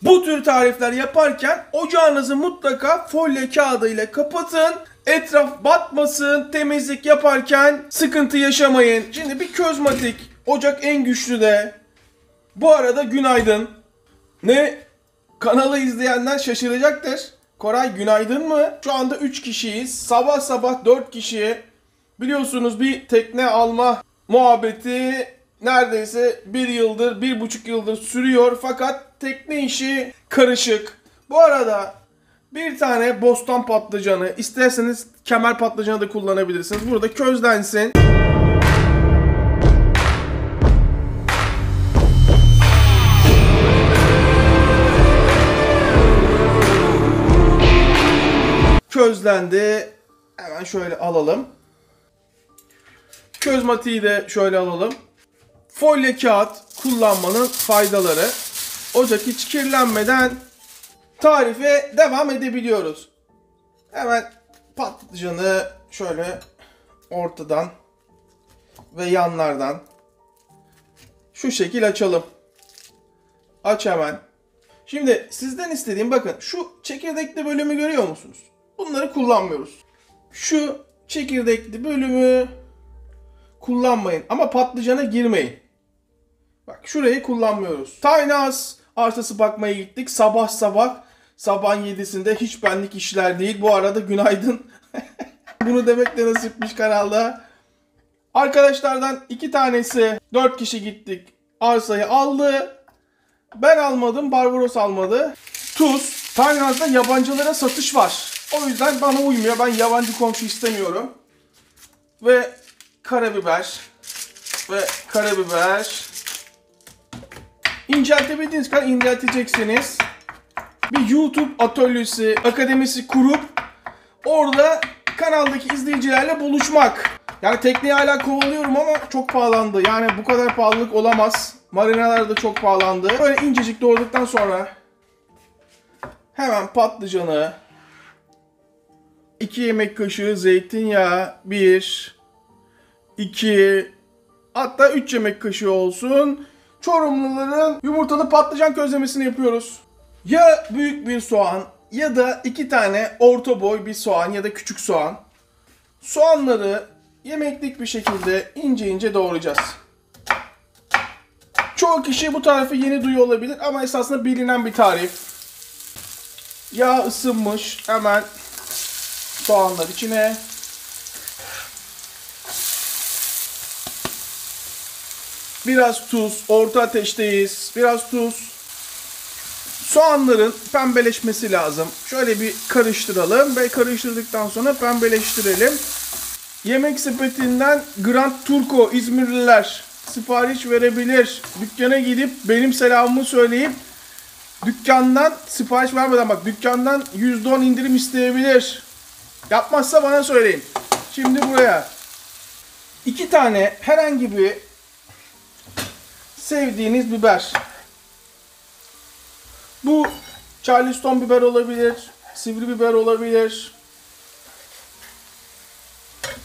Bu tür tarifler yaparken ocağınızı mutlaka folyo kağıdı ile kapatın. Etraf batmasın, temizlik yaparken sıkıntı yaşamayın. Şimdi bir közmatik, ocak en güçlü de. Bu arada günaydın. Ne? Kanalı izleyenler şaşıracaktır. Koray günaydın mı? Şu anda 3 kişiyiz. Sabah sabah 4 kişi. Biliyorsunuz bir tekne alma muhabbeti neredeyse 1 yıldır, 1,5 yıldır sürüyor. Fakat tekne işi karışık. Bu arada bir tane bostan patlıcanı, isterseniz kemer patlıcanı da kullanabilirsiniz. Burada közlensin. Közlendi. Hemen şöyle alalım. Közmatiği de şöyle alalım. Folyo kağıt kullanmanın faydaları. Ocak hiç kirlenmeden tarife devam edebiliyoruz. Hemen patlıcanı şöyle ortadan ve yanlardan şu şekil açalım. Aç hemen. Şimdi sizden istediğim, bakın şu çekirdekli bölümü görüyor musunuz? Bunları kullanmıyoruz. Şu çekirdekli bölümü kullanmayın ama patlıcana girmeyin. Bak şurayı kullanmıyoruz. Tiny House arsası bakmaya gittik. Sabah sabahın 7'sinde hiç benlik işler değil. Bu arada günaydın. Bunu demek de nasipmiş kanalda. Arkadaşlardan 2 tanesi 4 kişi gittik. Arsayı aldı. Ben almadım. Barbaros almadı. Tuz. Tiny House'da yabancılara satış var. O yüzden bana uymuyor. Ben yabancı komşu istemiyorum. Ve karabiber. İnceltebildiğiniz kadar incelteceksiniz. Bir YouTube atölyesi, akademisi kurup orada kanaldaki izleyicilerle buluşmak. Yani tekneyi hala kovalıyorum ama çok pahalandı. Yani bu kadar pahalılık olamaz. Marinalar da çok pahalandı. Böyle incecik doğradıktan sonra hemen patlıcanı, 2 yemek kaşığı zeytinyağı, 1, 2, hatta 3 yemek kaşığı olsun. Çorumluların yumurtalı patlıcan közlemesini yapıyoruz. Ya büyük bir soğan ya da 2 tane orta boy bir soğan ya da küçük soğan. Soğanları yemeklik bir şekilde ince ince doğrayacağız. Çoğu kişi bu tarifi yeni duyuyor olabilir ama esasında bilinen bir tarif. Yağ ısınmış. Hemen soğanlar içine. Biraz tuz. Orta ateşteyiz. Biraz tuz. Soğanların pembeleşmesi lazım. Şöyle bir karıştıralım ve karıştırdıktan sonra pembeleştirelim. Yemek sepetinden Grand Turco İzmirliler sipariş verebilir. Dükkana gidip benim selamımı söyleyip dükkandan sipariş vermeden, bak dükkandan %10 indirim isteyebilir. Yapmazsa bana söyleyin. Şimdi buraya 2 tane herhangi bir sevdiğiniz biber. Bu Charleston biber olabilir, sivri biber olabilir.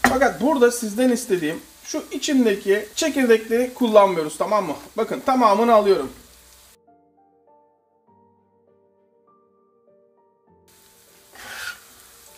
Fakat burada sizden istediğim şu içindeki çekirdekleri kullanmıyoruz, tamam mı? Bakın tamamını alıyorum.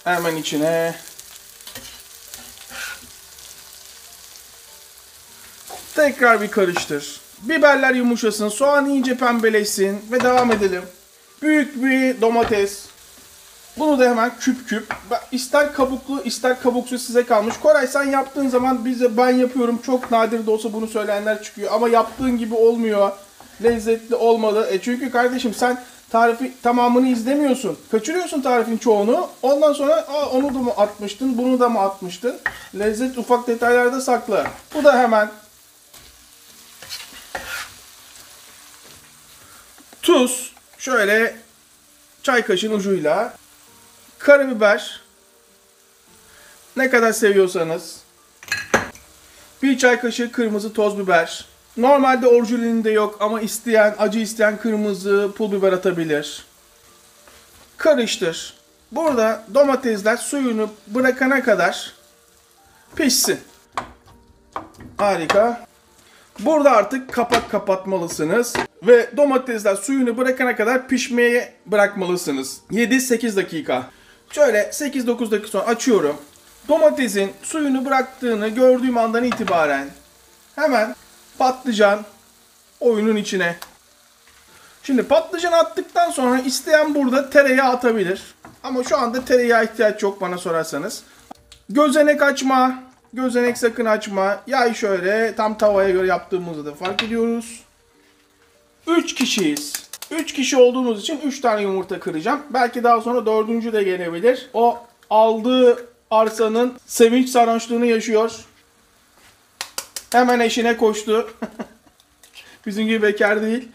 Hemen içine. Tekrar bir karıştır. Biberler yumuşasın, soğan iyice pembeleşsin ve devam edelim. Büyük bir domates. Bunu da hemen küp küp. İster kabuklu ister kabuksuz size kalmış. Koray sen yaptığın zaman ben yapıyorum. Çok nadir de olsa bunu söyleyenler çıkıyor. Ama yaptığın gibi olmuyor. Lezzetli olmadı. Çünkü kardeşim sen tarifi tamamını izlemiyorsun. Kaçırıyorsun tarifin çoğunu. Ondan sonra onu da mı atmıştın, bunu da mı atmıştın? Lezzet ufak detaylarda saklı. Bu da hemen tuz. Şöyle çay kaşığının ucuyla. Karabiber. Ne kadar seviyorsanız. 1 çay kaşığı kırmızı toz biber. Normalde orijinalinde yok ama acı isteyen kırmızı pul biber atabilir. Karıştır. Burada domatesler suyunu bırakana kadar pişsin. Harika. Burada artık kapak kapatmalısınız ve domatesler suyunu bırakana kadar pişmeye bırakmalısınız. 7-8 dakika. Şöyle 8-9 dakika sonra açıyorum. Domatesin suyunu bıraktığını gördüğüm andan itibaren hemen patlıcan oyunun içine. Şimdi patlıcan attıktan sonra isteyen burada tereyağı atabilir. Ama şu anda tereyağı ihtiyaç yok bana sorarsanız. Gözenek açma. Gözenek sakın açma. Yay şöyle tam tavaya göre yaptığımızda da fark ediyoruz. 3 kişiyiz. 3 kişi olduğumuz için 3 tane yumurta kıracağım. Belki daha sonra 4. de gelebilir. O aldığı arsanın sevinç sarhoşluğunu yaşıyor. Hemen eşine koştu. Bizim gibi bekar değil.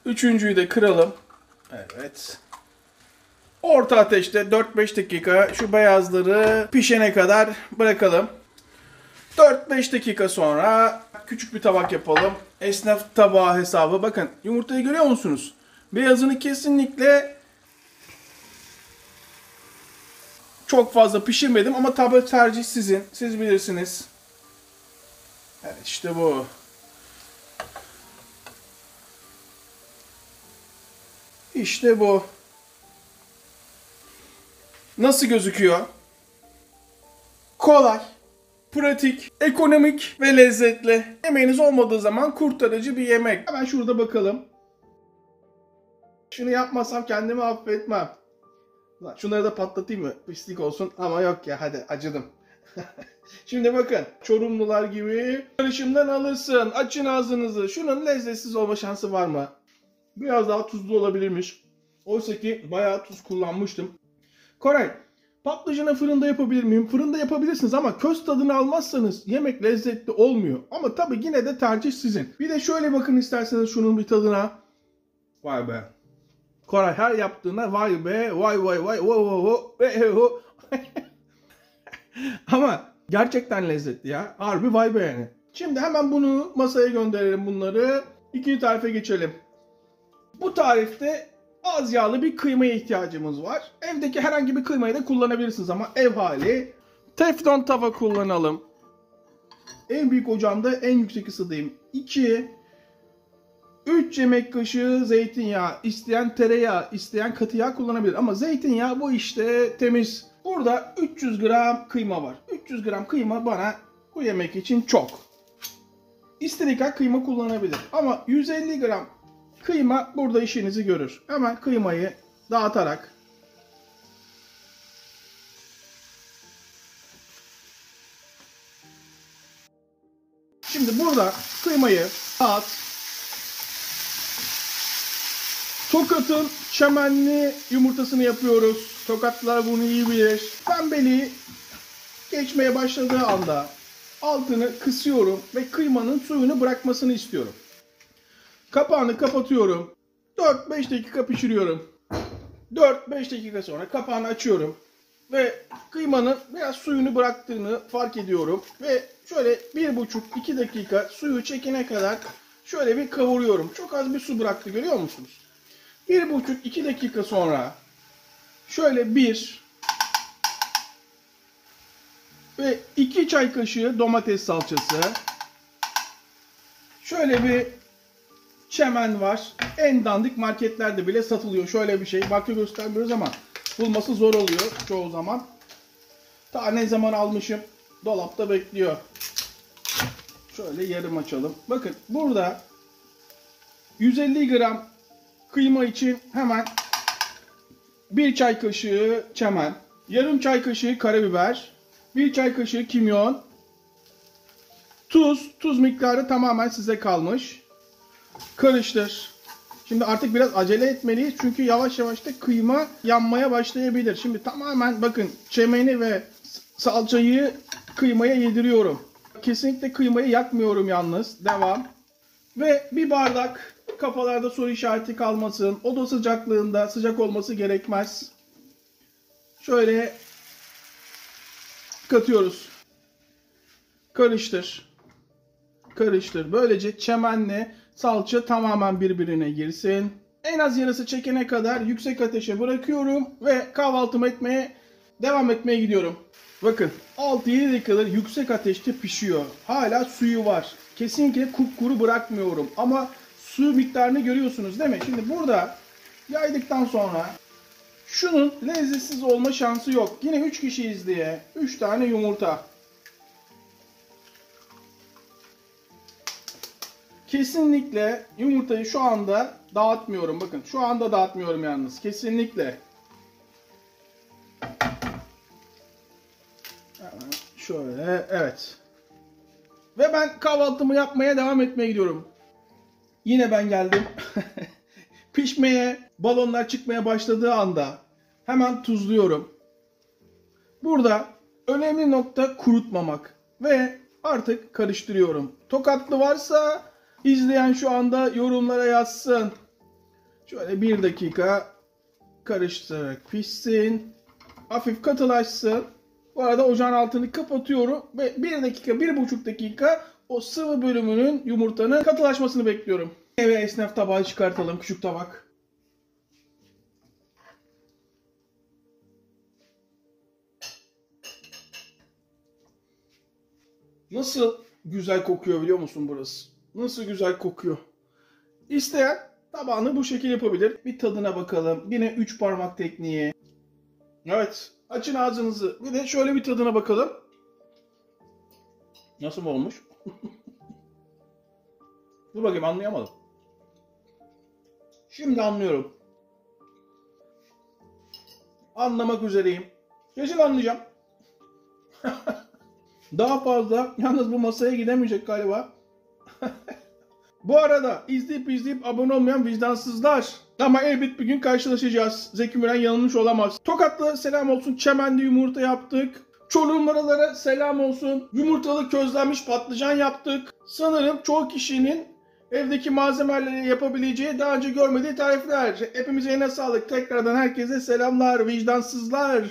3.'yü de kıralım. Evet. Orta ateşte 4-5 dakika şu beyazları pişene kadar bırakalım. 4-5 dakika sonra küçük bir tabak yapalım. Esnaf tabağı hesabı. Bakın yumurtayı görüyor musunuz? Beyazını kesinlikle çok fazla pişirmedim ama tabii tercih sizin. Siz bilirsiniz. Evet işte bu. İşte bu. Nasıl gözüküyor? Kolay, pratik, ekonomik ve lezzetli. Yemeğiniz olmadığı zaman kurtarıcı bir yemek. Hemen şurada bakalım. Şunu yapmasam kendimi affetmem. Şunları da patlatayım mı? Pislik olsun ama yok ya hadi acıdım. Şimdi bakın Çorumlular gibi karışımdan alırsın. Açın ağzınızı. Şunun lezzetsiz olma şansı var mı? Biraz daha tuzlu olabilirmiş. Oysa ki bayağı tuz kullanmıştım. Koray, patlıcanı fırında yapabilir miyim? Fırında yapabilirsiniz ama köz tadını almazsanız yemek lezzetli olmuyor. Ama tabii yine de tercih sizin. Bir de şöyle bakın isterseniz şunun bir tadına. Vay be. Koray her yaptığına vay be, vay vay vay, wo. Ama gerçekten lezzetli ya. Harbi vay be yani. Şimdi hemen bunu masaya gönderelim bunları. İkinci tarife geçelim. Bu tarifte az yağlı bir kıymaya ihtiyacımız var. Evdeki herhangi bir kıymayı da kullanabilirsiniz ama ev hali. Teflon tava kullanalım. En büyük ocağımda en yüksek ısıdayım. 3 yemek kaşığı zeytinyağı. İsteyen tereyağı, isteyen katı yağ kullanabilir. Ama zeytinyağı bu işte temiz. Burada 300 gram kıyma var. 300 gram kıyma bana bu yemek için çok. İstediği kadar kıyma kullanabilir. Ama 150 gram kıyma burada işinizi görür. Hemen kıymayı dağıtarak şimdi burada kıymayı dağıt. Tokat'ın çemenli yumurtasını yapıyoruz. Tokatlılar bunu iyi bilir. Pembeliği geçmeye başladığı anda altını kısıyorum ve kıymanın suyunu bırakmasını istiyorum. Kapağını kapatıyorum. 4-5 dakika pişiriyorum. 4-5 dakika sonra kapağını açıyorum. Ve kıymanın biraz suyunu bıraktığını fark ediyorum. Ve şöyle 1,5-2 dakika suyu çekene kadar şöyle bir kavuruyorum. Çok az bir su bıraktı görüyor musunuz? 1,5-2 dakika sonra şöyle 1 ve 2 çay kaşığı domates salçası. Şöyle bir çemen var. En dandik marketlerde bile satılıyor. Şöyle bir şey. Marka göstermiyoruz ama bulması zor oluyor çoğu zaman. Ta ne zaman almışım. Dolapta bekliyor. Şöyle yarım açalım. Bakın burada 150 gram kıyma için hemen 1 çay kaşığı çemen, yarım çay kaşığı karabiber, 1 çay kaşığı kimyon, tuz miktarı tamamen size kalmış. Karıştır. Şimdi artık biraz acele etmeliyiz çünkü yavaş yavaş da kıyma yanmaya başlayabilir. Şimdi tamamen bakın çemeni ve salçayı kıymaya yediriyorum. Kesinlikle kıymayı yakmıyorum yalnız. Devam. Ve bir bardak, kafalarda soru işareti kalmasın. Oda sıcaklığında sıcak olması gerekmez. Şöyle katıyoruz. Karıştır. Karıştır. Böylece çemenle salça tamamen birbirine girsin. En az yarısı çekene kadar yüksek ateşe bırakıyorum ve kahvaltımı etmeye Devam etmeye gidiyorum. Bakın 6-7 dakikadır yüksek ateşte pişiyor. Hala suyu var. Kesinlikle kupkuru bırakmıyorum. Ama su miktarını görüyorsunuz değil mi? Şimdi burada yaydıktan sonra şunun lezzetsiz olma şansı yok. Yine 3 kişiyiz diye 3 tane yumurta. Kesinlikle yumurtayı şu anda dağıtmıyorum. Bakın şu anda dağıtmıyorum yalnız. Kesinlikle. Şöyle, evet. Ve ben kahvaltımı yapmaya devam etmeye gidiyorum. Yine ben geldim. Pişmeye, balonlar çıkmaya başladığı anda hemen tuzluyorum. Burada önemli nokta kurutmamak. Ve artık karıştırıyorum. Tokatlı varsa izleyen şu anda yorumlara yazsın. Şöyle 1 dakika karıştırarak pişsin. Hafif katılaşsın. Bu arada ocağın altını kapatıyorum ve 1 dakika, 1,5 dakika o sıvı bölümünün yumurtanın katılaşmasını bekliyorum. Eve esnaf tabağı çıkartalım, küçük tabak. Nasıl güzel kokuyor biliyor musun burası? Nasıl güzel kokuyor. İsteyen tabağını bu şekilde yapabilir. Bir tadına bakalım. Yine 3 parmak tekniği. Evet. Açın ağzınızı. Bir de şöyle bir tadına bakalım. Nasıl mı olmuş? Dur bakayım, anlayamadım. Şimdi anlıyorum. Anlamak üzereyim. Kesin anlayacağım. Daha fazla yalnız bu masaya gidemeyecek galiba. Bu arada izleyip abone olmayan vicdansızlar. Ama elbet bir gün karşılaşacağız. Zeki Müren yanılmış olamaz. Tokatlı selam olsun. Çemenli yumurta yaptık. Çorumlulara selam olsun. Yumurtalı közlenmiş patlıcan yaptık. Sanırım çoğu kişinin evdeki malzemelerle yapabileceği, daha önce görmediği tarifler. Hepimize yine sağlık. Tekrardan herkese selamlar vicdansızlar.